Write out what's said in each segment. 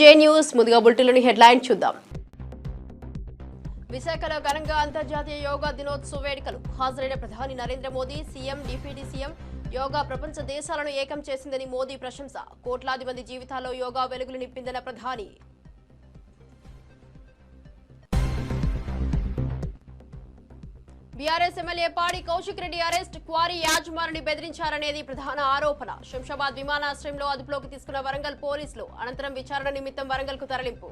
జే news. ముందుగా బులెటిన్లోని headline చూద్దాం. విశాఖలో ఘనంగా అంతర్జాతీయ యోగా దినోత్సవ వేడుకలు. హాజరైన ప్రధాని Narendra Modi, CM, deputy CM. Yoga ప్రపంచ దేశాలను ఏకం చేసిందని మోదీ ప్రశంస. కోట్లాది మంది జీవితాల్లో యోగా వెలుగులు నింపిందన్న ప్రధాని. బీఆర్ఎస్ ఎమ్మెల్యే పాడి కౌశిక్ రెడ్డి అరెస్ట్. క్వారీ యాజమానిని బెదిరించారనేది ప్రధాన ఆరోపణ. శంషాబాద్ విమానాశ్రయంలో అదుపులోకి తీసుకున్న వరంగల్ పోలీసులు. అనంతరం విచారణ నిమిత్తం వరంగల్కు తరలింపు.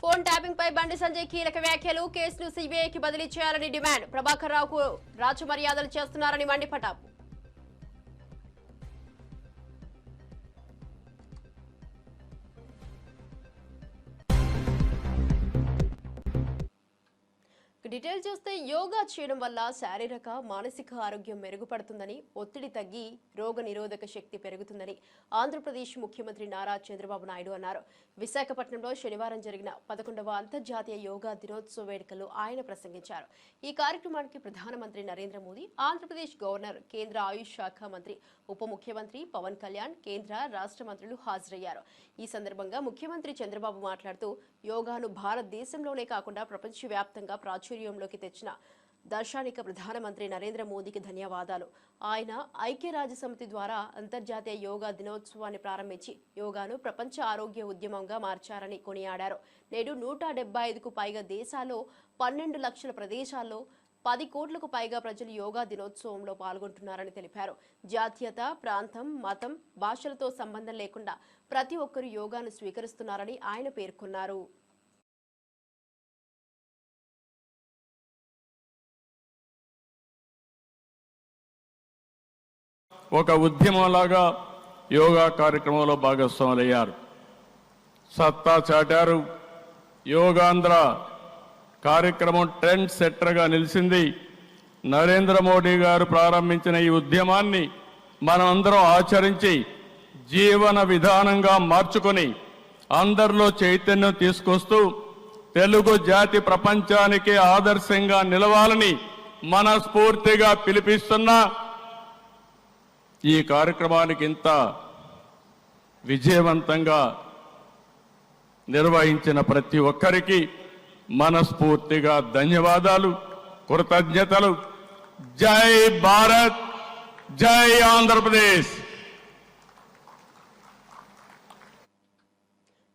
ఫోన్ ట్యాపింగ్ పై బండి సంజయ్ కీలక వ్యాఖ్యలు. కేసును సీబీఐకి బదిలీ చేయాలని డిమాండ్. ప్రభాకర్ రావుకు రాజు మర్యాదలు చేస్తున్నారని మండిపటాపు. డీటెయిల్ చూస్తే యోగా చేయడం వల్ల శారీరక మానసిక ఆరోగ్యం మెరుగుపడుతుందని, ఒత్తిడి తగ్గి రోగ నిరోధక శక్తి పెరుగుతుందని ఆంధ్రప్రదేశ్ ముఖ్యమంత్రి నారా చంద్రబాబు నాయుడు అన్నారు. విశాఖపట్నంలో శనివారం జరిగిన 11వ అంతర్జాతీయ యోగా దినోత్సవ వేడుకల్లో ఆయన ప్రసంగించారు. ఈ కార్యక్రమానికి ప్రధానమంత్రి నరేంద్ర మోదీ, ఆంధ్రప్రదేశ్ గవర్నర్, కేంద్ర ఆయుష్ శాఖ మంత్రి, ఉప ముఖ్యమంత్రి పవన్ కళ్యాణ్, కేంద్ర రాష్ట్ర మంత్రులు హాజరయ్యారు. ఈ సందర్భంగా ముఖ్యమంత్రి చంద్రబాబు మాట్లాడుతూ యోగాను భారతదేశంలోనే కాకుండా ప్రపంచవ్యాప్తంగా ప్రాచుర్యంలోకి తెచ్చిన దార్శనిక ప్రధానమంత్రి నరేంద్ర మోదీకి ధన్యవాదాలు. ఆయన ఐక్యరాజ్యసమితి ద్వారా అంతర్జాతీయ యోగా దినోత్సవాన్ని ప్రారంభించి యోగాను ప్రపంచ ఆరోగ్య ఉద్యమంగా మార్చారని కొనియాడారు. నేడు 175కు పైగా దేశాల్లో 12 లక్షల ప్రదేశాల్లో 10 కోట్లకు పైగా ప్రజలు యోగా దినోత్సవంలో పాల్గొంటున్నారని తెలిపారు. జాతీయత, ప్రాంతం, మతం, భాషలతో సంబంధం లేకుండా ప్రతి ఒక్కరూ యోగాను స్వీకరిస్తున్నారని ఆయన పేర్కొన్నారు. ఒక ఉద్యమంలాగా యోగా కార్యక్రమంలో భాగస్వాములయ్యారు, సత్తా చాటారు. యోగాంధ్ర కార్యక్రమం ట్రెండ్ సెట్టర్గా నిలిచింది. నరేంద్ర మోడీ గారు ప్రారంభించిన ఈ ఉద్యమాన్ని మనం అందరం ఆచరించి జీవన విధానంగా మార్చుకొని అందరిలో చైతన్యం తీసుకొస్తూ తెలుగు జాతి ప్రపంచానికి ఆదర్శంగా నిలవాలని మనస్ఫూర్తిగా పిలిపిస్తున్నా. ఈ కార్యక్రమానికి ఇంత విజయవంతంగా నిర్వహించిన ప్రతి ఒక్కరికి మనస్ఫూర్తిగా ధన్యవాదాలు, కృతజ్ఞతలు. జై భారత్, జై ఆంధ్రప్రదేశ్.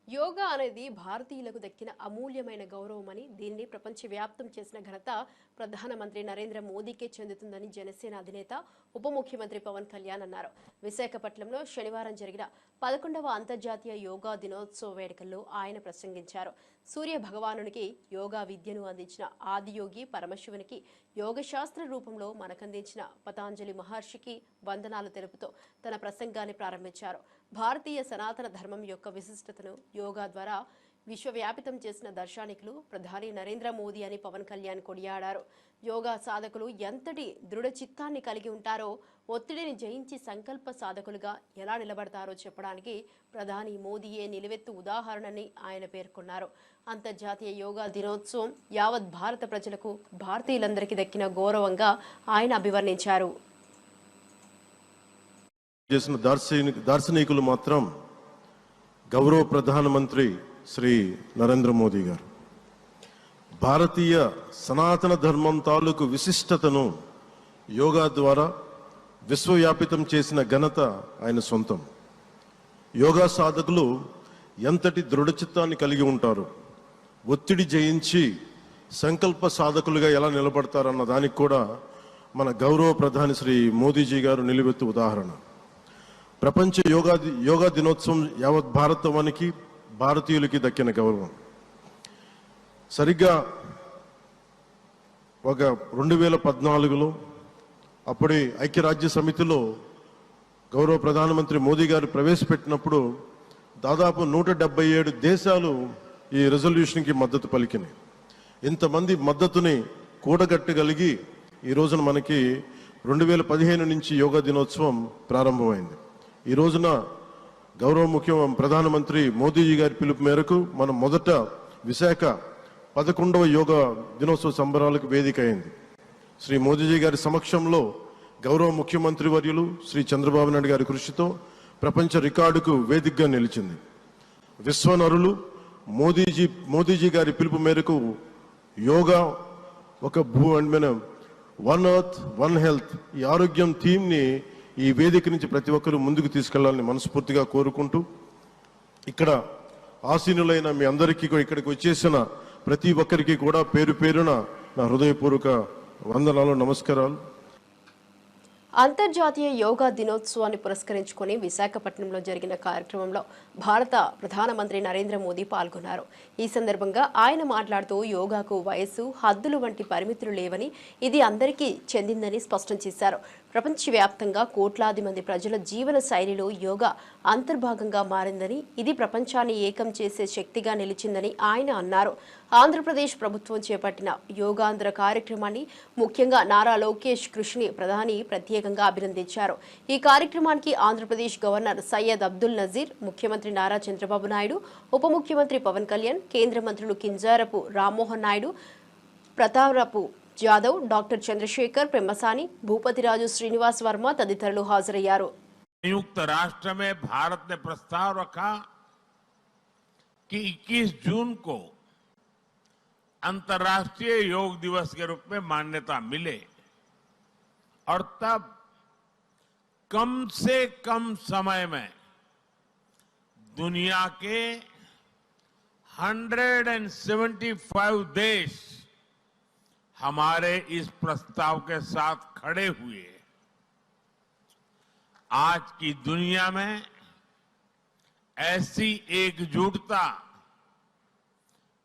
యోగా అనేది భారతీయులకు దక్కిన అమూల్యమైన గౌరవమని, దీనిని ప్రపంచవ్యాప్తం చేసిన ఘనత ప్రధానమంత్రి నరేంద్ర మోదీకే చెందుతుందని జనసేన అధినేత, ఉప ముఖ్యమంత్రి పవన్ కళ్యాణ్ అన్నారు. విశాఖపట్నంలో శనివారం జరిగిన 11వ అంతర్జాతీయ యోగా దినోత్సవ వేడుకల్లో ఆయన ప్రసంగించారు. సూర్య భగవానునికి యోగా విద్యను అందించిన ఆదియోగి పరమశివునికి యోగశాస్త్ర రూపంలో మనకందించిన పతాంజలి మహర్షికి వందనాలు తెలుపుతూ తన ప్రసంగాన్ని ప్రారంభించారు. భారతీయ సనాతన ధర్మం యొక్క విశిష్టతను యోగా ద్వారా విశ్వవ్యాపితం చేసిన దార్శనికులు ప్రధాని నరేంద్ర మోదీ అని పవన్ కళ్యాణ్ కొనియాడారు. యోగా సాధకులు ఎంతటి దృఢ చిత్తాన్ని కలిగి ఉంటారో, ఒత్తిడిని జయించి సంకల్ప సాధకులుగా ఎలా నిలబడతారో చెప్పడానికి ప్రధాని మోదీయే నిలువెత్తు ఉదాహరణని ఆయన పేర్కొన్నారు. అంతర్జాతీయ యోగా దినోత్సవం యావత్ భారత ప్రజలకు, భారతీయులందరికీ దక్కిన గౌరవంగా ఆయన అభివర్ణించారు. చేసిన దార్శనికులు మాత్రం గౌరవ ప్రధానమంత్రి శ్రీ నరేంద్ర మోదీ గారు. భారతీయ సనాతన ధర్మం తాలూకు విశిష్టతను యోగా ద్వారా విశ్వవ్యాపితం చేసిన ఘనత ఆయన సొంతం. యోగా సాధకులు ఎంతటి దృఢచిత్తాన్ని కలిగి ఉంటారు, ఒత్తిడి జయించి సంకల్ప సాధకులుగా ఎలా నిలబడతారన్న దానికి కూడా మన గౌరవ ప్రధాని శ్రీ మోదీజీ గారు నిలువెత్తు ఉదాహరణ. ప్రపంచ యోగా దినోత్సవం యావత్ భారతవానికి, భారతీయులకి దక్కిన గౌరవం. సరిగ్గా ఒక 2014లో అప్పుడే ఐక్యరాజ్య సమితిలో గౌరవ ప్రధానమంత్రి మోదీ గారు ప్రవేశపెట్టినప్పుడు దాదాపు 177 దేశాలు ఈ రెజల్యూషన్కి మద్దతు పలికినాయి. ఇంతమంది మద్దతుని కూడగట్టగలిగి ఈ రోజున మనకి 2015 నుంచి యోగా దినోత్సవం ప్రారంభమైంది. ఈ రోజున గౌరవ ప్రధానమంత్రి మోదీజీ గారి పిలుపు మేరకు మనం మొదట విశాఖ 11వ యోగా దినోత్సవ సంబరాలకు వేదిక అయింది. శ్రీ మోదీజీ గారి సమక్షంలో గౌరవ ముఖ్యమంత్రి వర్యులు శ్రీ చంద్రబాబు నాయుడు గారి కృషితో ప్రపంచ రికార్డుకు వేదికగా నిలిచింది. విశ్వనరులు మోదీజీ గారి పిలుపు మేరకు యోగా ఒక వన్ ఎర్త్ వన్ హెల్త్ ఈ ఆరోగ్యం థీమ్ని ఈ వేదిక నుంచి ప్రతి ఒక్కరూ ముందుకు తీసుకెళ్లాలని మనస్ఫూర్తిగా కోరుకుంటూ, ఇక్కడ ఆసీనులైన మీ అందరికీ ఇక్కడికి వచ్చేసిన ప్రతి ఒక్కరికి కూడా పేరు పేరున నా హృదయపూర్వక వందనాలు, నమస్కారాలు. అంతర్జాతీయ యోగా దినోత్సవాన్ని పురస్కరించుకుని విశాఖపట్నంలో జరిగిన కార్యక్రమంలో భారత ప్రధానమంత్రి నరేంద్ర మోదీ పాల్గొన్నారు. ఈ సందర్భంగా ఆయన మాట్లాడుతూ యోగాకు వయస్సు, హద్దులు వంటి పరిమితులు లేవని, ఇది అందరికీ చెందిందని స్పష్టం చేశారు. ప్రపంచవ్యాప్తంగా కోట్లాది మంది ప్రజల జీవన శైలిలో యోగా అంతర్భాగంగా మారిందని, ఇది ప్రపంచాన్ని ఏకం చేసే శక్తిగా నిలిచిందని ఆయన అన్నారు. ఆంధ్రప్రదేశ్ ప్రభుత్వం చేపట్టిన యోగాంధ్ర కార్యక్రమాన్ని ముఖ్యంగా నారా లోకేష్ కృషిని ప్రధాని ప్రత్యేకంగా అభినందించారు. ఈ కార్యక్రమానికి ఆంధ్రప్రదేశ్ గవర్నర్ సయ్యద్ అబ్దుల్ నజీర్, ముఖ్యమంత్రి నారా చంద్రబాబు నాయుడు, ఉప ముఖ్యమంత్రి పవన్ కళ్యాణ్, కేంద్ర మంత్రులు కింజారపు రామ్మోహన్ నాయుడు, ప్రతాపరావు జాదవ్, డాక్టర్ చంద్రశేఖర్ పెమ్మసాని, భూపతిరాజు శ్రీనివాస్ వర్మ తదితరులు హాజరయ్యారు. संयुक्त राष्ट्र में भारत ने प्रस्ताव रखा कि 21 जून को अंतर्राष्ट्रीय योग दिवस के रूप में मान्यता मिले और तब कम से कम समय में दुनिया के 175 देश हमारे इस प्रस्ताव के साथ खड़े हुए। आज की दुनिया में ऐसी एकजुटता,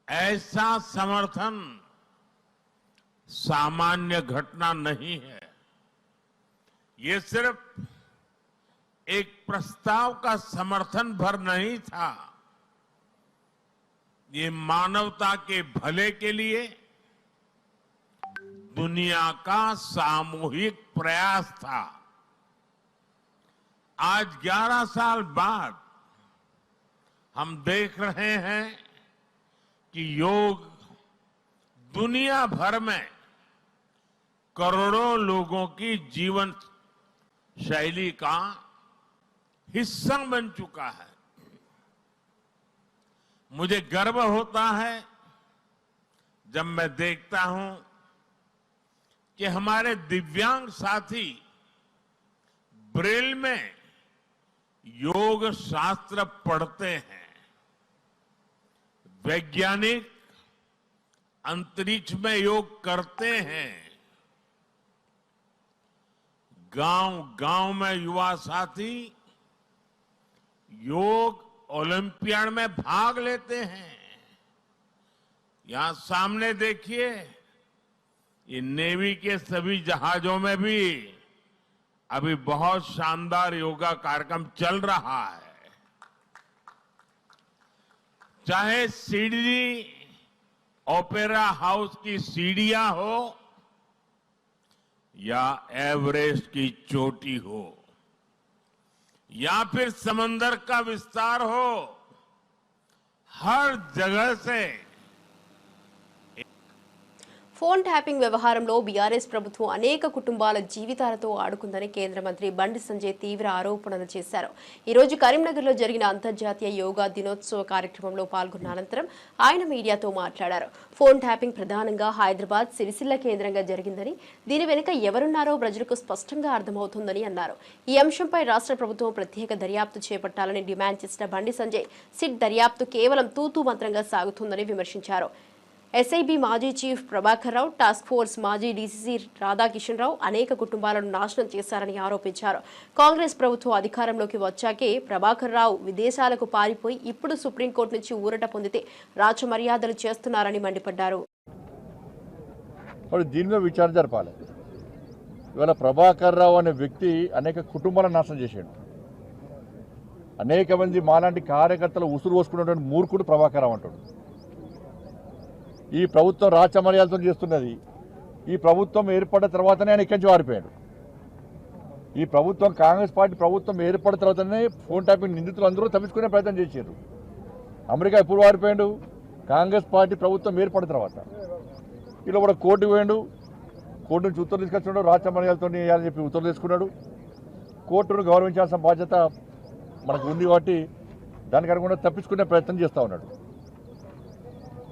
ऐसा समर्थन सामान्य घटना नहीं है। ये सिर्फ एक प्रस्ताव का समर्थन भर नहीं था, ये मानवता के भले के लिए दुनिया का सामूहिक प्रयास था। आज 11 साल बाद हम देख रहे हैं कि योग दुनिया भर में करोड़ों लोगों की जीवन शैली का हिस्सा बन चुका है। मुझे गर्व होता है जब मैं देखता हूं कि हमारे दिव्यांग साथी ब्रेल में योग शास्त्र पढ़ते हैं, वैज्ञानिक अंतरिक्ष में योग करते हैं, गांव-गांव में युवा साथी योग ओलंपियाड में भाग लेते हैं। यहां सामने देखिए, ये नेवी के सभी जहाजों में भी अभी बहुत शानदार योगा कार्यक्रम चल रहा है। चाहे सिडनी ओपेरा हाउस की सीढ़ियां हो या एवरेस्ट की चोटी हो या फिर समंदर का विस्तार हो, हर जगह से ఫోన్ ట్యాపింగ్ వ్యవహారంలో బీఆర్ఎస్ ప్రభుత్వం అనేక కుటుంబాల జీవితాలతో ఆడుకుందని కేంద్ర మంత్రి బండి సంజయ్ తీవ్ర ఆరోపణలు చేశారు. ఈ రోజు కరీంనగర్లో జరిగిన అంతర్జాతీయ యోగా దినోత్సవ కార్యక్రమంలో పాల్గొన్న అనంతరం ఆయన మీడియాతో మాట్లాడారు. ఫోన్ ట్యాపింగ్ ప్రధానంగా హైదరాబాద్, సిరిసిల్ల కేంద్రంగా జరిగిందని, దీని వెనుక ఎవరున్నారో ప్రజలకు స్పష్టంగా అర్థమవుతుందని అన్నారు. ఈ అంశంపై రాష్ట్ర ప్రభుత్వం ప్రత్యేక దర్యాప్తు చేపట్టాలని డిమాండ్ చేసిన బండి సంజయ్, సిట్ దర్యాప్తు కేవలం తూతూ మంత్రంగా సాగుతుందని విమర్శించారు. ఎస్ఐబి మాజీ chief Prabhakar Rao, task force మాజీ డీసీసీ రాధాకిషన్ రావు అనేక కుటుంబాలను నాశనం చేశారని ఆరోపించారు. కాంగ్రెస్ ప్రభుత్వం అధికారంలోకి వచ్చాకే ప్రభాకర్ రావు విదేశాలకు పారిపోయి ఇప్పుడు సుప్రీంకోర్టు నుంచి ఊరట పొందితే రాచమర్యాదలు చేస్తున్నారని మండిపడ్డారు. దీని మీద విచారణ జరపాలి. ఇవాళ ప్రభాకర్ రావు అనే వ్యక్తి అనేక కుటుంబాలను నాశనం చేశాడు. అనేక మంది మాలాంటి కార్యకర్తలు ఉసురు పోసుకున్నటువంటి మూర్ఖుడు ప్రభాకర్ రావు అంటాడు. ఈ ప్రభుత్వం రాచమర్యాదతో చేస్తున్నది. ఈ ప్రభుత్వం ఏర్పడిన తర్వాతనే ఆయన ఇక్కడి నుంచి వారిపోయాడు. ఈ ప్రభుత్వం, కాంగ్రెస్ పార్టీ ప్రభుత్వం ఏర్పడిన తర్వాతనే ఫోన్ ట్యాపింగ్ నిందితులు అందరూ తప్పించుకునే ప్రయత్నం చేశారు. అమెరికా ఎప్పుడు వారిపోయాడు? కాంగ్రెస్ పార్టీ ప్రభుత్వం ఏర్పడిన తర్వాత. ఇలా కూడా కోర్టుకు పోయాడు. కోర్టు నుంచి ఉత్తర్వులు తీసుకొచ్చున్నాడు, రాజ్యమర్యాదలతో వేయాలని చెప్పి ఉత్తర్వులు తీసుకున్నాడు. కోర్టును గౌరవించాల్సిన బాధ్యత మనకు ఉంది కాబట్టి దానికి అనుగుణంగా తప్పించుకునే ప్రయత్నం చేస్తూ ఉన్నాడు.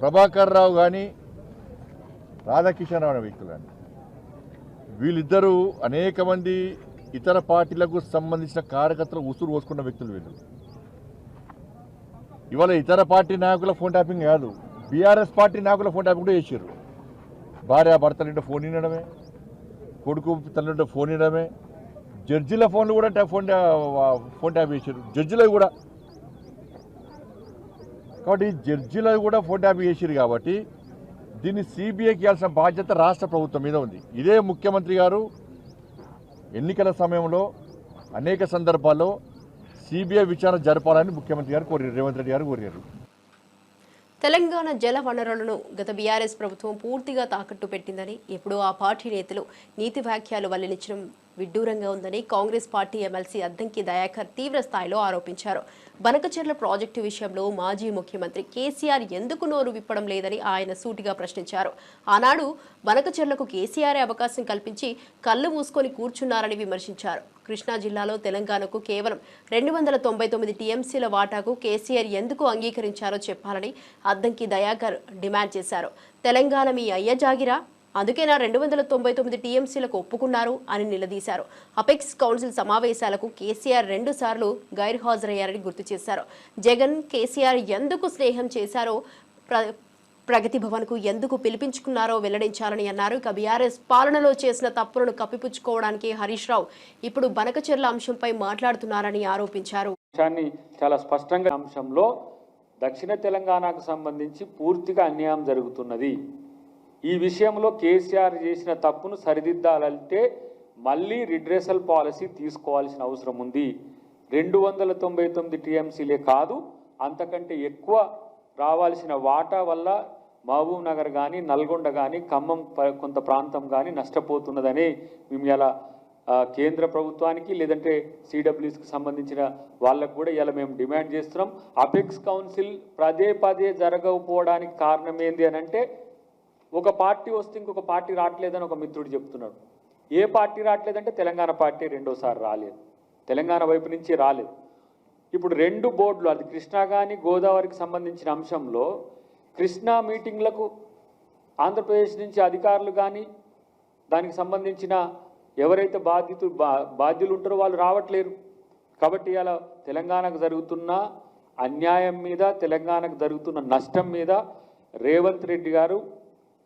ప్రభాకర్ రావు కానీ రాధాకిషన్ రావు అనే వ్యక్తులు కానీ వీళ్ళిద్దరూ అనేక మంది ఇతర పార్టీలకు సంబంధించిన కార్యకర్తలు ఉసురు పోసుకున్న వ్యక్తులు వీళ్ళు. ఇవాళ ఇతర పార్టీ నాయకుల ఫోన్ ట్యాపింగ్ కాదు, బీఆర్ఎస్ పార్టీ నాయకుల ఫోన్ ట్యాపింగ్ కూడా చేశారు. భార్య భర్తలుంటే ఫోన్ వినడమే, కొడుకు తల్లింటే ఫోన్ వినడమే, జడ్జిల ఫోన్లు కూడా ఫోన్ ట్యాప్ చేశారు, జడ్జిలో కూడా. కాబట్టి జడ్జిలో కూడా ఫోన్ ట్యాప్ చేశారు కాబట్టి దీన్ని సిబిఐకి ఇవ్వాల్సిన బాధ్యత రాష్ట్ర ప్రభుత్వం మీద ఉంది. ఇదే ముఖ్యమంత్రి గారు ఎన్నికల సమయంలో అనేక సందర్భాల్లో సిబిఐ విచారణ జరపాలని ముఖ్యమంత్రి గారు కోరారు, రేవంత్ రెడ్డి గారు కోరారు. తెలంగాణ జల వనరులను గత బీఆర్ఎస్ ప్రభుత్వం పూర్తిగా తాకట్టు పెట్టిందని, ఎప్పుడూ ఆ పార్టీ నేతలు నీతి వ్యాఖ్యలు వల్లనిచ్చడం విడ్డూరంగా ఉందని కాంగ్రెస్ పార్టీ ఎమ్మెల్సీ అద్దంకి దయాకర్ తీవ్ర స్థాయిలో ఆరోపించారు. బనకచెర్ల ప్రాజెక్టు విషయంలో మాజీ ముఖ్యమంత్రి కేసీఆర్ ఎందుకు నోరు విప్పడం లేదని ఆయన సూటిగా ప్రశ్నించారు. ఆనాడు బనకచెర్లకు కేసీఆర్ అవకాశం కల్పించి కళ్ళు మూసుకొని కూర్చున్నారని విమర్శించారు. కృష్ణా జిల్లాలో తెలంగాణకు కేవలం 299 టీఎంసీల వాటాకు కేసీఆర్ ఎందుకు అంగీకరించారో చెప్పాలని అద్దంకి దయాకర్ డిమాండ్ చేశారు. తెలంగాణ మీ అయ్య జాగిరా, అందుకేనా 299 టీఎంసీలకు ఒప్పుకున్నారు అని నిలదీశారు. అపెక్స్ కౌన్సిల్ సమావేశాలకు కేసీఆర్ 2 సార్లు గైర్హాజరయ్యారని గుర్తు చేశారు. జగన్ కేసీఆర్ ఎందుకు స్నేహం చేశారో, ప్రగతి భవన్కు ఎందుకు పిలిపించుకున్నారో వెల్లడించాలని అన్నారు. ఇక బీఆర్ఎస్ పాలనలో చేసిన తప్పులను కప్పిపుచ్చుకోవడానికి హరీష్ రావు ఇప్పుడు బనకచెర్ల అంశంపై మాట్లాడుతున్నారని ఆరోపించారు. చాలా స్పష్టంగా అంశంలో దక్షిణ తెలంగాణకు సంబంధించి పూర్తిగా అన్యాయం జరుగుతున్నది. ఈ విషయంలో కేసీఆర్ చేసిన తప్పును సరిదిద్దాలంటే మళ్ళీ రిడ్రెసల్ పాలసీ తీసుకోవాల్సిన అవసరం ఉంది. 299 టీఎంసీలే కాదు, అంతకంటే ఎక్కువ రావాల్సిన వాటా వల్ల మహబూబ్ నగర్ కానీ, నల్గొండ కానీ, ఖమ్మం కొంత ప్రాంతం కానీ నష్టపోతున్నదని మేము ఇలా కేంద్ర ప్రభుత్వానికి లేదంటే సిడబ్ల్యూస్కి సంబంధించిన వాళ్ళకు కూడా ఇలా మేము డిమాండ్ చేస్తున్నాం. అపెక్స్ కౌన్సిల్ పదే జరగకపోవడానికి కారణం ఏంది అని అంటే, ఒక పార్టీ వస్తే ఇంకొక పార్టీ రావట్లేదని ఒక మిత్రుడు చెప్తున్నాడు. ఏ పార్టీ రావట్లేదంటే తెలంగాణ పార్టీ రెండోసారి రాలేదు, తెలంగాణ వైపు నుంచి రాలేదు. ఇప్పుడు 2 బోర్డులు, అది కృష్ణా కానీ గోదావరికి సంబంధించిన అంశంలో కృష్ణా మీటింగ్లకు ఆంధ్రప్రదేశ్ నుంచి అధికారులు కానీ దానికి సంబంధించిన ఎవరైతే బాధ్యులు ఉంటారో వాళ్ళు రావట్లేరు. కాబట్టి ఇలా తెలంగాణకు జరుగుతున్న అన్యాయం మీద, తెలంగాణకు జరుగుతున్న నష్టం మీద రేవంత్ రెడ్డి గారు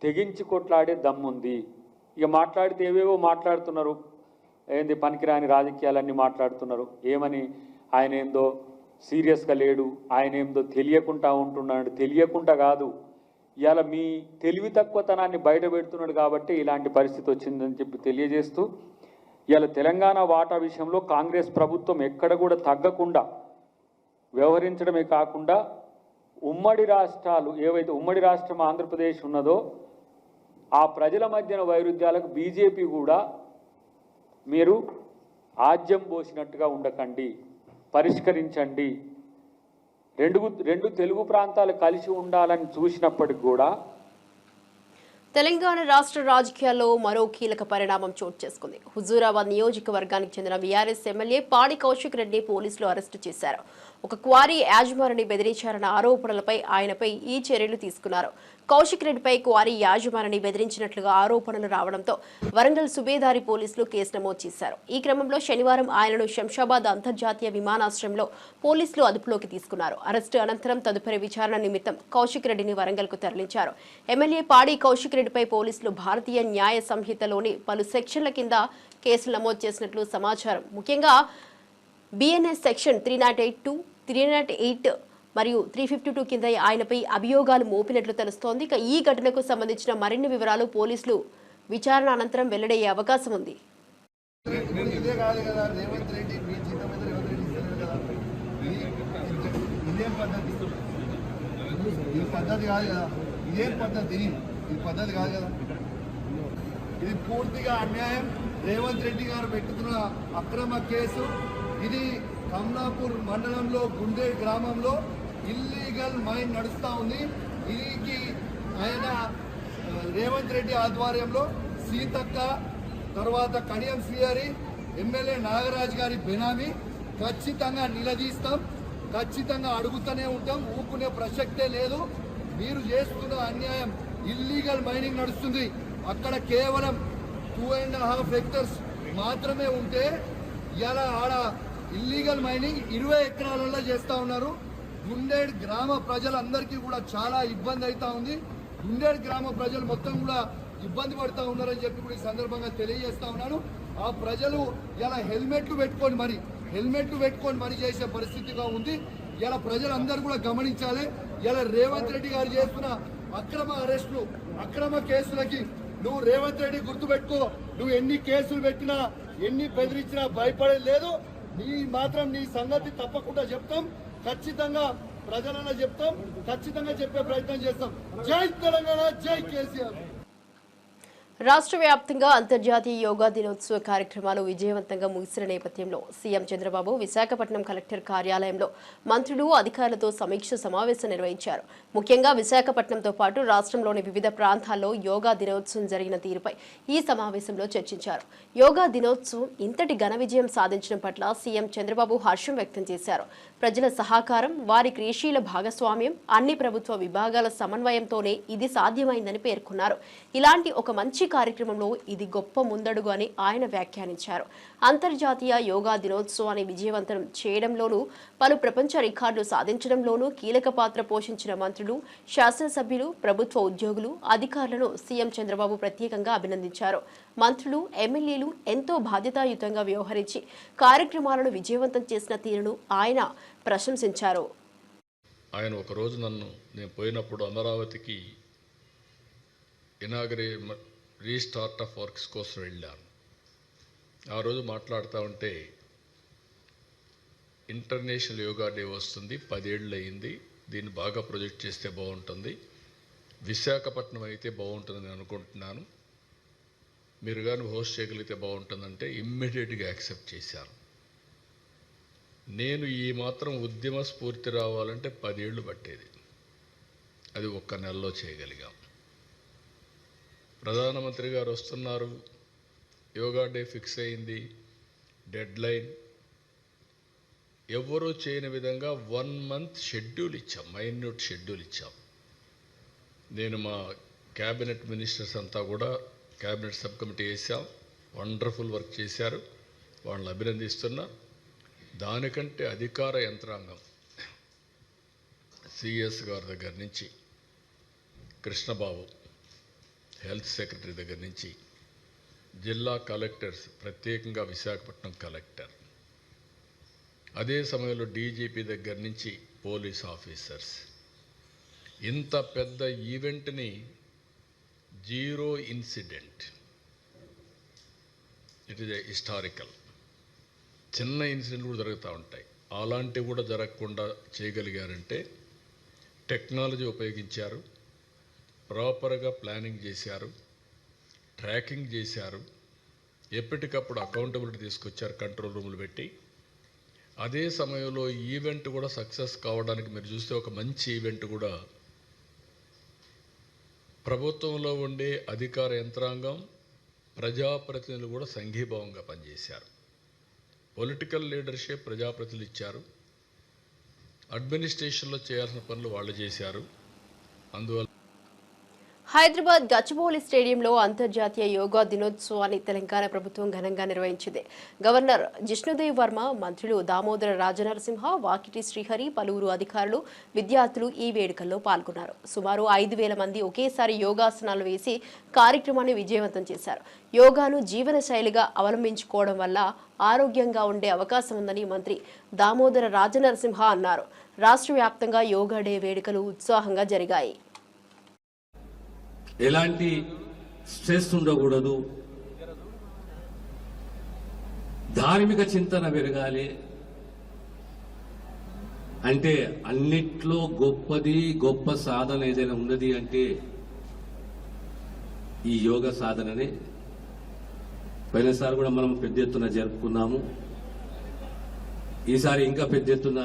తెగించి కొట్లాడే దమ్ముంది. ఇక మాట్లాడితే ఏవేవో మాట్లాడుతున్నారు, ఏంది పనికిరాని రాజకీయాలన్నీ మాట్లాడుతున్నారు. ఏమని ఆయన ఏందో సీరియస్గా లేడు, ఆయన ఏందో తెలియకుండా ఉంటున్నాడు. తెలియకుండా కాదు, ఇవాళ మీ తెలివి తక్కువతనాన్ని బయట పెడుతున్నాడు కాబట్టి ఇలాంటి పరిస్థితి వచ్చిందని చెప్పి తెలియజేస్తూ, ఇవాళ తెలంగాణ వాటా విషయంలో కాంగ్రెస్ ప్రభుత్వం ఎక్కడ కూడా తగ్గకుండా వ్యవహరించడమే కాకుండా ఉమ్మడి రాష్ట్రాలు ఏవైతే ఉమ్మడి రాష్ట్రం ఆంధ్రప్రదేశ్ ఉన్నదో ఆ ప్రజల మధ్యన వైరుధ్యాలకు బీజేపీ కూడా మీరు ఆజ్యం పోసినట్టుగా ఉండకండి, పరిష్కరించండి. రెండు తెలుగు ప్రాంతాలు కలిసి ఉండాలని చూసినప్పటికి కూడా తెలంగాణ రాష్ట్ర రాజకీయాల్లో మరో కీలక పరిణామం చోటు చేసుకుంది. హుజూరాబాద్ నియోజకవర్గానికి చెందిన బీఆర్ఎస్ ఎమ్మెల్యే పాడి కౌశిక్ రెడ్డి పోలీసులు అరెస్టు చేశారు. ఒక క్వారీ యాజమానిని బెదిరించారన్న ఆరోపణలపై ఆయనపై ఈ చర్యలు తీసుకున్నారు. కౌశిక్ రెడ్డిపై క్వారీ యాజమానిని బెదిరించినట్లుగా ఆరోపణలు రావడంతో వరంగల్ సుబేదారి పోలీసులు కేసు నమోదు చేశారు. ఈ క్రమంలో శనివారం ఆయనను శంషాబాద్ అంతర్జాతీయ విమానాశ్రయంలో పోలీసులు అదుపులోకి తీసుకున్నారు. అరెస్టు అనంతరం తదుపరి విచారణ నిమిత్తం కౌశిక్ రెడ్డిని వరంగల్కు తరలించారు. ఎమ్మెల్యే పాడి కౌశిక్ రెడ్డిపై పోలీసులు భారతీయ న్యాయ సంహితలోని పలు సెక్షన్ల కింద కేసులు నమోదు చేసినట్లు సమాచారం. ముఖ్యంగా బిఎన్ఎస్ సెక్షన్ 308, 308 మరియు 352 కింద ఆయనపై అభియోగాలు మోపినట్లు తెలుస్తోంది. ఇక ఈ ఘటనకు సంబంధించిన మరిన్ని వివరాలు పోలీసులు విచారణ అనంతరం వెల్లడయ్యే అవకాశం ఉంది. ఇది పూర్తిగా అన్యాయం. రేవంత్ రెడ్డి గారు పెట్టుకున్న అక్రమ కేసు ఇది. కమలాపూర్ మండలంలో గుండే గ్రామంలో ఇల్లీగల్ మైన్ నడుస్తూ ఉంది. దీనికి ఆయన రేవంత్ రెడ్డి ఆధ్వర్యంలో సీతక్క, తర్వాత కడియం శ్రీహరి, ఎమ్మెల్యే నాగరాజ్ గారి బెనామీ ఖచ్చితంగా నిలదీస్తాం, ఖచ్చితంగా అడుగుతూనే ఉంటాం, ఊపుకునే ప్రసక్తే లేదు. మీరు చేస్తున్న అన్యాయం, ఇల్లీగల్ మైనింగ్ నడుస్తుంది. అక్కడ కేవలం 2.5 hectares మాత్రమే ఉంటే ఇలా ఆడ ఇల్లీగల్ మైనింగ్ 20 ఎకరాలలో చేస్తూ ఉన్నారు. గుండేడ్ గ్రామ ప్రజలందరికీ కూడా చాలా ఇబ్బంది అవుతా ఉంది. గుండేడ్ గ్రామ ప్రజలు మొత్తం కూడా ఇబ్బంది పడుతూ ఉన్నారని చెప్పి కూడా ఈ సందర్భంగా తెలియజేస్తా ఉన్నాను. ఆ ప్రజలు ఇలా హెల్మెట్లు పెట్టుకొని మరి చేసే పరిస్థితిగా ఉంది. ఇలా ప్రజలందరూ కూడా గమనించాలి. ఇలా రేవంత్ రెడ్డి గారు చేస్తున్న అక్రమ అరెస్టులు, అక్రమ కేసులకి నువ్వు రేవంత్ రెడ్డి గుర్తుపెట్టుకో, నువ్వు ఎన్ని కేసులు పెట్టినా, ఎన్ని బెదిరించినా భయపడేది లేదు. నీ సంగతి తప్పకుండా చెప్తాం, ఖచ్చితంగా ప్రజలన్నా చెప్తాం, ఖచ్చితంగా చెప్పే ప్రయత్నం చేస్తాం. జై తెలంగాణ, జై కేసీఆర్. రాష్ట్ర వ్యాప్తంగా అంతర్జాతీయ యోగా దినోత్సవ కార్యక్రమాలు విజయవంతంగా ముగిసిన నేపథ్యంలో సీఎం చంద్రబాబు విశాఖపట్నం కలెక్టర్ కార్యాలయంలో మంత్రులు, అధికారులతో సమీక్ష సమావేశం నిర్వహించారు. ముఖ్యంగా విశాఖపట్నంతో పాటు రాష్ట్రంలోని వివిధ ప్రాంతాల్లో యోగా దినోత్సవం జరిగిన తీరుపై ఈ సమావేశంలో చర్చించారు. యోగా దినోత్సవం ఇంతటి ఘన విజయం సాధించడం పట్ల సీఎం చంద్రబాబు హర్షం వ్యక్తం చేశారు. ప్రజల సహకారం, వారి క్రియాశీల భాగస్వామ్యం, అన్ని ప్రభుత్వ విభాగాల సమన్వయంతోనే ఇది సాధ్యమైందని పేర్కొన్నారు. ఇలాంటి ఒక మంచి కార్యక్రమంలో ఇది గొప్ప ముందడుగు అని ఆయన వ్యాఖ్యానించారు. అంతర్జాతీయ యోగా దినోత్సవాన్ని విజయవంతం చేయడంలోనూ, పలు ప్రపంచ రికార్డులు సాధించడంలోనూ కీలక పాత్ర పోషించిన మంత్రులు, శాసనసభ్యులు, ప్రభుత్వ ఉద్యోగులు, అధికారులను సీఎం చంద్రబాబు ప్రత్యేకంగా అభినందించారు. మంత్రులు, ఎమ్మెల్యేలు ఎంతో బాధ్యతాయుతంగా వ్యవహరించి కార్యక్రమాలను విజయవంతం చేసిన తీరును ఆయన ప్రశంసించారు. ఆయన ఒకరోజు నేను పోయినప్పుడు అమరావతికి రీస్టార్ట్ ఆఫ్ వర్క్స్ కోసం వెళ్ళాను. ఆ రోజు మాట్లాడుతూ ఉంటే ఇంటర్నేషనల్ యోగా డే వస్తుంది, 10 ఏళ్ళు అయింది, దీన్ని బాగా ప్రొజెక్ట్ చేస్తే బాగుంటుంది, విశాఖపట్నం అయితే బాగుంటుందని అనుకుంటున్నాను, మీరు కానీ హోస్ట్ చేయగలిగితే బాగుంటుందంటే ఇమ్మీడియట్గా యాక్సెప్ట్ చేశాను. నేను ఈ మాత్రం ఉద్యమ స్ఫూర్తి రావాలంటే 10 ఏళ్ళు పట్టేది, అది ఒక్క నెలలో చేయగలిగాం. ప్రధానమంత్రి గారు వస్తున్నారు, యోగా డే ఫిక్స్ అయింది, డెడ్ లైన్, ఎవరూ చేయని విధంగా 1 month షెడ్యూల్ ఇచ్చాం, మైన్యూట్ షెడ్యూల్ ఇచ్చాం. నేను మా క్యాబినెట్ మినిస్టర్స్ అంతా కూడా క్యాబినెట్ సబ్ కమిటీ వేసాం, వండర్ఫుల్ వర్క్ చేశారు, వాళ్ళని అభినందిస్తున్నా. దానికంటే అధికార యంత్రాంగం, సిఎస్ గారి దగ్గర నుంచి, కృష్ణబాబు హెల్త్ సెక్రటరీ దగ్గర నుంచి, జిల్లా కలెక్టర్స్, ప్రత్యేకంగా విశాఖపట్నం కలెక్టర్, అదే సమయంలో డీజీపీ దగ్గర నుంచి పోలీస్ ఆఫీసర్స్, ఇంత పెద్ద ఈవెంట్ని 0 ఇన్సిడెంట్, ఇట్ ఈజ్ హిస్టారికల్. చిన్న ఇన్సిడెంట్ కూడా జరుగుతూ ఉంటాయి, అలాంటివి కూడా జరగకుండా చేయగలిగారంటే టెక్నాలజీ ఉపయోగించారు, ప్రాపర్గా ప్లానింగ్ చేశారు, ట్రాకింగ్ చేశారు, ఎప్పటికప్పుడు అకౌంటబిలిటీ తీసుకొచ్చారు, కంట్రోల్ రూములు పెట్టి. అదే సమయంలో ఈవెంట్ కూడా సక్సెస్ కావడానికి మీరు చూస్తే ఒక మంచి ఈవెంట్ కూడా ప్రభుత్వంలో ఉండే అధికార యంత్రాంగం, ప్రజాప్రతినిధులు కూడా సంఘీభావంగా పనిచేశారు. పొలిటికల్ లీడర్షిప్ ప్రజాప్రతినిధులు ఇచ్చారు, అడ్మినిస్ట్రేషన్లో చేయాల్సిన పనులు వాళ్ళు చేశారు. అందువల్ల హైదరాబాద్ గచ్చిబౌలి స్టేడియంలో అంతర్జాతీయ యోగా దినోత్సవాన్ని తెలంగాణ ప్రభుత్వం ఘనంగా నిర్వహించింది. గవర్నర్ జిష్ణుదేవ్ వర్మ, మంత్రులు దామోదర రాజనరసింహ, వాకిటి శ్రీహరి, పలువురు అధికారులు, విద్యార్థులు ఈ వేడుకల్లో పాల్గొన్నారు. సుమారు 5,000 మంది ఒకేసారి యోగాసనాలు వేసి కార్యక్రమాన్ని విజయవంతం చేశారు. యోగాను జీవన శైలిగా అవలంబించుకోవడం వల్ల ఆరోగ్యంగా ఉండే అవకాశం ఉందని మంత్రి దామోదర రాజనరసింహ అన్నారు. రాష్ట్ర వ్యాప్తంగా యోగా డే వేడుకలు ఉత్సాహంగా జరిగాయి. ఎలాంటి స్ట్రెస్ ఉండకూడదు, ధార్మిక చింతన పెరగాలి అంటే అన్నిట్లో గొప్ప సాధన ఏదైనా ఉన్నది అంటే ఈ యోగ సాధననే. పోయినసారి కూడా మనం పెద్ద ఎత్తున జరుపుకున్నాము, ఈసారి ఇంకా పెద్ద ఎత్తున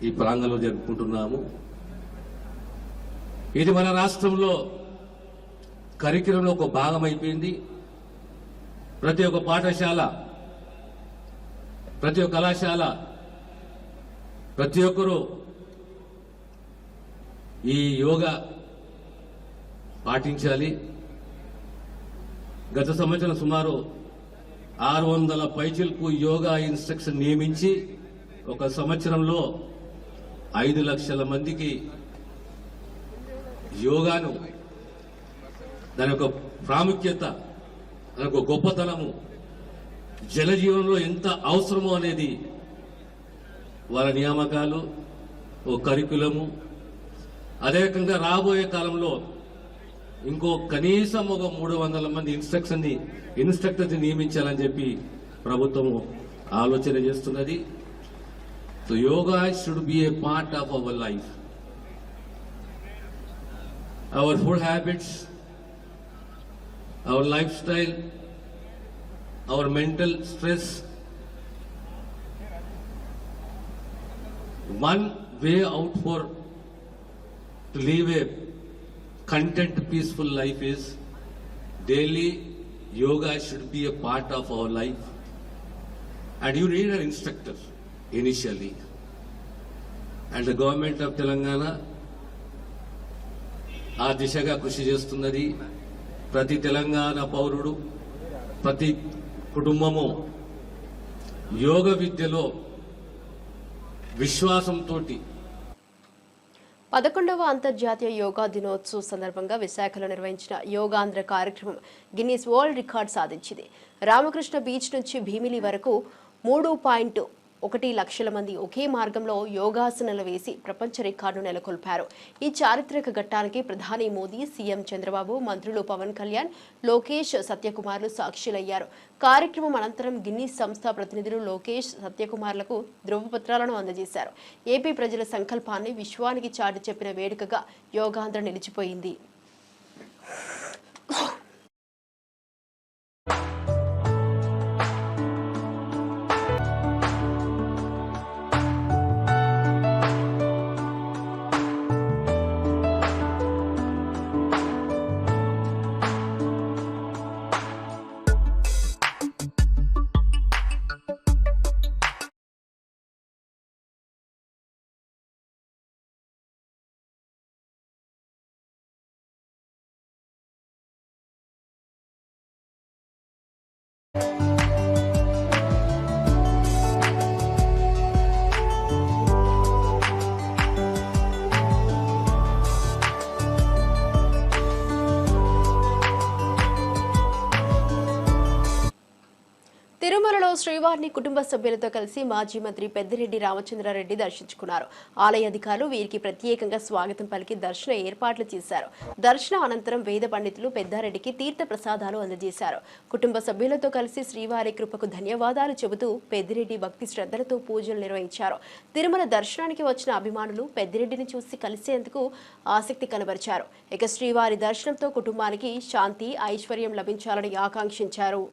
ఈ ప్రాంగణంలో జరుపుకుంటున్నాము. ఇది మన రాష్ట్రంలో కరిక్యులంలో ఒక భాగం అయిపోయింది. ప్రతి ఒక్క పాఠశాల, ప్రతి ఒక్క కళాశాల, ప్రతి ఒక్కరూ ఈ యోగా పాటించాలి. గత సంవత్సరం సుమారు 600 పైచిలకు యోగా ఇన్స్ట్రక్షన్ నియమించి ఒక సంవత్సరంలో 5 లక్షల మందికి యోగాను, దాని యొక్క ప్రాముఖ్యత, దాని యొక్క గొప్పతనము, జనజీవనంలో ఎంత అవసరమో అనేది వాళ్ళ నియామకాలు, ఓ కరికులము, అదే రకంగా రాబోయే కాలంలో ఇంకో కనీసం ఒక 300 మంది ఇన్స్ట్రక్టర్స్ నియమించాలని చెప్పి ప్రభుత్వం ఆలోచన చేస్తున్నది. So yoga should be A part of our life. Our food habits, our lifestyle, our mental stress. One way out to live a content, peaceful life is daily yoga should be a part of our life. And you need an instructor initially. And the government of Telangana ఆ దిశగా కృషి చేస్తున్నది. ప్రతి తెలంగాణ పౌరుడు, ప్రతి కుటుంబము యోగ విద్యలో విశ్వాసంతో 11వ అంతర్జాతీయ యోగా దినోత్సవం సందర్భంగా విశాఖలో నిర్వహించిన యోగాంధ్ర కార్యక్రమం గిన్నిస్ వరల్డ్ రికార్డ్ సాధించింది. రామకృష్ణ బీచ్ నుంచి భీమిలి వరకు 3.1 లక్షల మంది ఒకే మార్గంలో యోగాసనాలు వేసి ప్రపంచ రికార్డు నెలకొల్పారు. ఈ చారిత్రక ఘట్టానికి ప్రధాని మోదీ, సీఎం చంద్రబాబు, మంత్రులు పవన్ కళ్యాణ్, లోకేష్, సత్యకుమార్లు సాక్షులయ్యారు. కార్యక్రమం అనంతరం గిన్నీస్ సంస్థ ప్రతినిధులు లోకేష్, సత్యకుమార్లకు ధృవపత్రాలను అందజేశారు. ఏపీ ప్రజల సంకల్పాన్ని విశ్వానికి చాటి చెప్పిన వేడుకగా యోగాంధ్ర నిలిచిపోయింది. తిరుమలలో శ్రీవారిని కుటుంబ సభ్యులతో కలిసి మాజీ మంత్రి పెద్దిరెడ్డి రామచంద్రారెడ్డి దర్శించుకున్నారు. ఆలయ అధికారులు వీరికి ప్రత్యేకంగా స్వాగతం పలికి దర్శన ఏర్పాట్లు చేశారు. దర్శనం అనంతరం వేద పండితులు పెద్దారెడ్డికి తీర్థ ప్రసాదాలు అందజేశారు. కుటుంబ సభ్యులతో కలిసి శ్రీవారి కృపకు ధన్యవాదాలు చెబుతూ పెద్దిరెడ్డి భక్తి శ్రద్ధలతో పూజలు నిర్వహించారు. తిరుమల దర్శనానికి వచ్చిన అభిమానులు పెద్దిరెడ్డిని చూసి కలిసేందుకు ఆసక్తి కనబరిచారు. ఇక శ్రీవారి దర్శనంతో కుటుంబానికి శాంతి, ఐశ్వర్యం లభించాలని ఆకాంక్షించారు.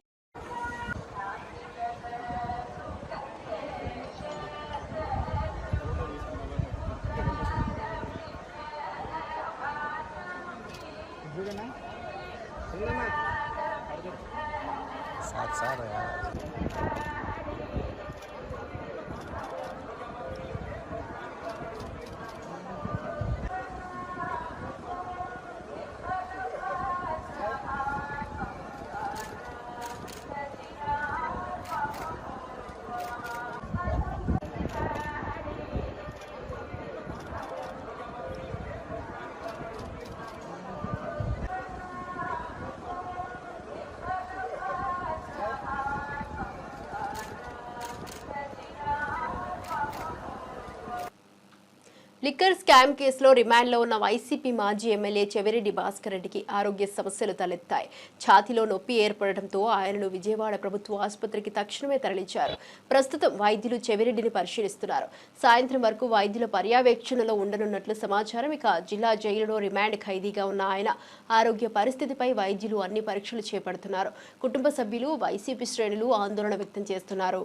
లిక్కర్ స్కామ్ కేసులో రిమాండ్లో ఉన్న వైసీపీ మాజీ ఎమ్మెల్యే చెవిరెడ్డి భాస్కర్ రెడ్డికి ఆరోగ్య సమస్యలు తలెత్తాయి. ఛాతీలో నొప్పి ఏర్పడటంతో ఆయనను విజయవాడ ప్రభుత్వ ఆసుపత్రికి తక్షణమే తరలించారు. ప్రస్తుతం వైద్యులు చెవిరెడ్డిని పరిశీలిస్తున్నారు. సాయంత్రం వరకు వైద్యుల పర్యవేక్షణలో ఉండనున్నట్లు సమాచారం. ఇక జిల్లా జైలులో రిమాండ్ ఖైదీగా ఉన్న ఆయన ఆరోగ్య పరిస్థితిపై వైద్యులు అన్ని పరీక్షలు చేపడుతున్నారు. కుటుంబ సభ్యులు, వైసీపీ శ్రేణులు ఆందోళన వ్యక్తం చేస్తున్నారు.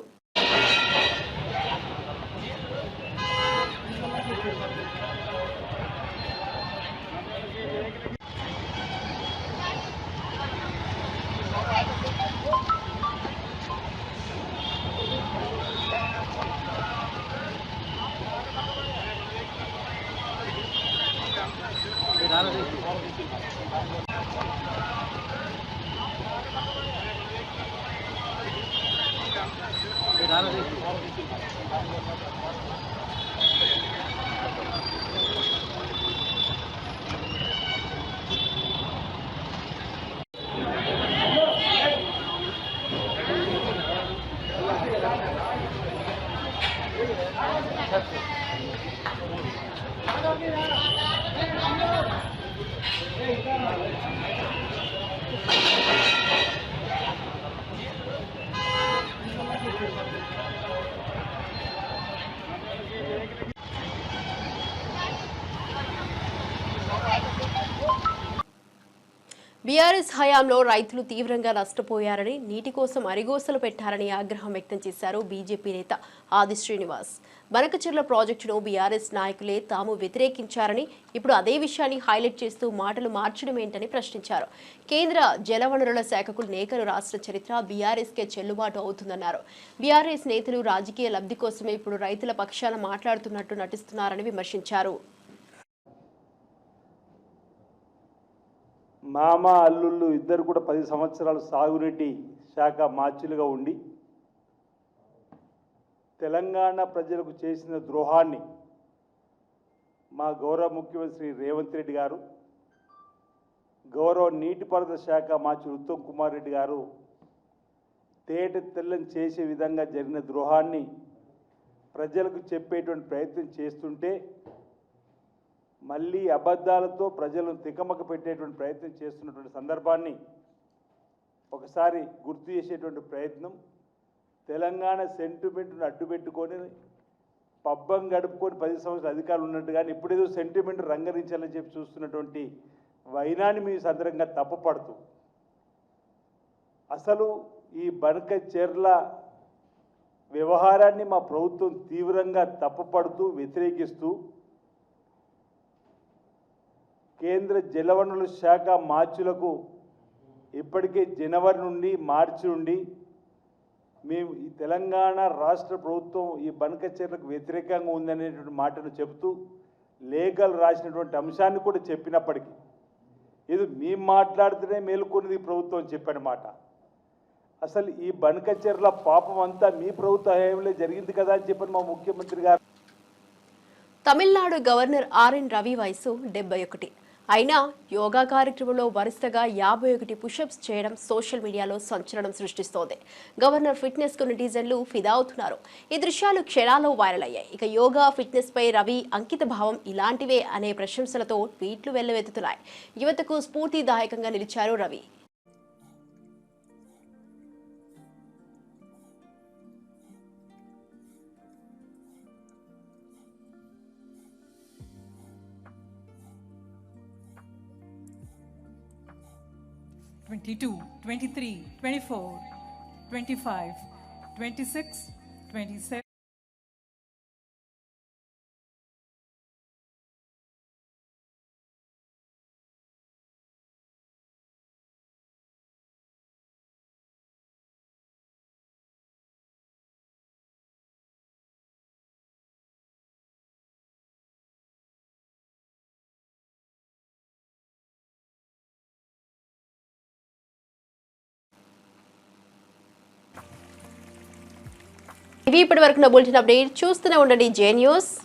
బీఆర్ఎస్ హయాంలో రైతులు తీవ్రంగా నష్టపోయారని, నీటి కోసం అరిగోసలు పెట్టారని ఆగ్రహం వ్యక్తం చేశారు బీజేపీ నేత ఆది శ్రీనివాస్. బనకచెర్ల ప్రాజెక్టును బీఆర్ఎస్ నాయకులే తాము వ్యతిరేకించారని, ఇప్పుడు అదే విషయాన్ని హైలైట్ చేస్తూ మాటలు మార్చడం ఏంటని ప్రశ్నించారు. కేంద్ర జలవనరుల శాఖకు నేకలు రాష్ట్ర చరిత్ర బీఆర్ఎస్కే చెల్లుబాటు అవుతుందన్నారు. బీఆర్ఎస్ నేతలు రాజకీయ లబ్ధి కోసమే ఇప్పుడు రైతుల పక్షాన మాట్లాడుతున్నట్టు నటిస్తున్నారని విమర్శించారు. మామ అల్లుళ్ళు ఇద్దరు కూడా 10 సంవత్సరాలు సాగునీటి శాఖ మార్చులుగా ఉండి తెలంగాణ ప్రజలకు చేసిన ద్రోహాన్ని మా గౌరవ ముఖ్యమంత్రి రేవంత్ రెడ్డి గారు, గౌరవ నీటిపారుదల శాఖ మార్చి ఉత్తమ్ కుమార్ రెడ్డి గారు తేట తెల్లని చేసే విధంగా జరిగిన ద్రోహాన్ని ప్రజలకు చెప్పేటువంటి ప్రయత్నం చేస్తుంటే మళ్ళీ అబద్ధాలతో ప్రజలను తికమక పెట్టేటువంటి ప్రయత్నం చేస్తున్నటువంటి సందర్భాన్ని ఒకసారి గుర్తు చేసేటువంటి ప్రయత్నం, తెలంగాణ సెంటిమెంట్ను అడ్డుపెట్టుకొని పబ్బం గడుపుకొని 10 సంవత్సరాలు అధికారులు ఉన్నట్టు కానీ ఇప్పుడేదో సెంటిమెంట్ రంగరించాలని చెప్పి చూస్తున్నటువంటి వైనాన్ని మీ సందర్భంగా తప్పుపడుతూ, అసలు ఈ బనకచెర్ల వ్యవహారాన్ని మా ప్రభుత్వం తీవ్రంగా తప్పుపడుతూ వ్యతిరేకిస్తూ కేంద్ర జలవనరుల శాఖ మార్చులకు ఇప్పటికే జనవరి నుండి మార్చి నుండి మేము ఈ తెలంగాణ రాష్ట్ర ప్రభుత్వం ఈ బనకచెర్లకు వ్యతిరేకంగా ఉందనేటువంటి మాటను చెబుతూ లేఖలు రాసినటువంటి అంశాన్ని కూడా చెప్పినప్పటికీ ఇది మేము మాట్లాడితేనే మేలుకొన్నది ప్రభుత్వం చెప్పిన మాట. అసలు ఈ బనకచెర్ల పాపం అంతా మీ ప్రభుత్వ హయాంలో జరిగింది కదా అని చెప్పని మా ముఖ్యమంత్రి గారు. తమిళనాడు గవర్నర్ ఆర్ఎన్ రవి వయసు 71. అయినా యోగా కార్యక్రమంలో వరుసగా 51 పుషప్స్ చేయడం సోషల్ మీడియాలో సంచలనం సృష్టిస్తోంది. గవర్నర్ ఫిట్నెస్ కు నెటిజన్లు ఫిదా అవుతున్నారు. ఈ దృశ్యాలు క్షణాల్లో వైరల్ అయ్యాయి. ఇక యోగా ఫిట్నెస్ పై రవి అంకిత భావం ఇలాంటివే అనే ప్రశంసలతో ట్వీట్లు వెల్లువెత్తుతున్నాయి. యువతకు స్ఫూర్తిదాయకంగా నిలిచారు రవి. '22, '23, '24, '25, '26, '27. ఇవి ఇప్పటివరకు నా బులెటిన్ అప్డేట్. చూస్తూనే ఉండండి జే న్యూస్.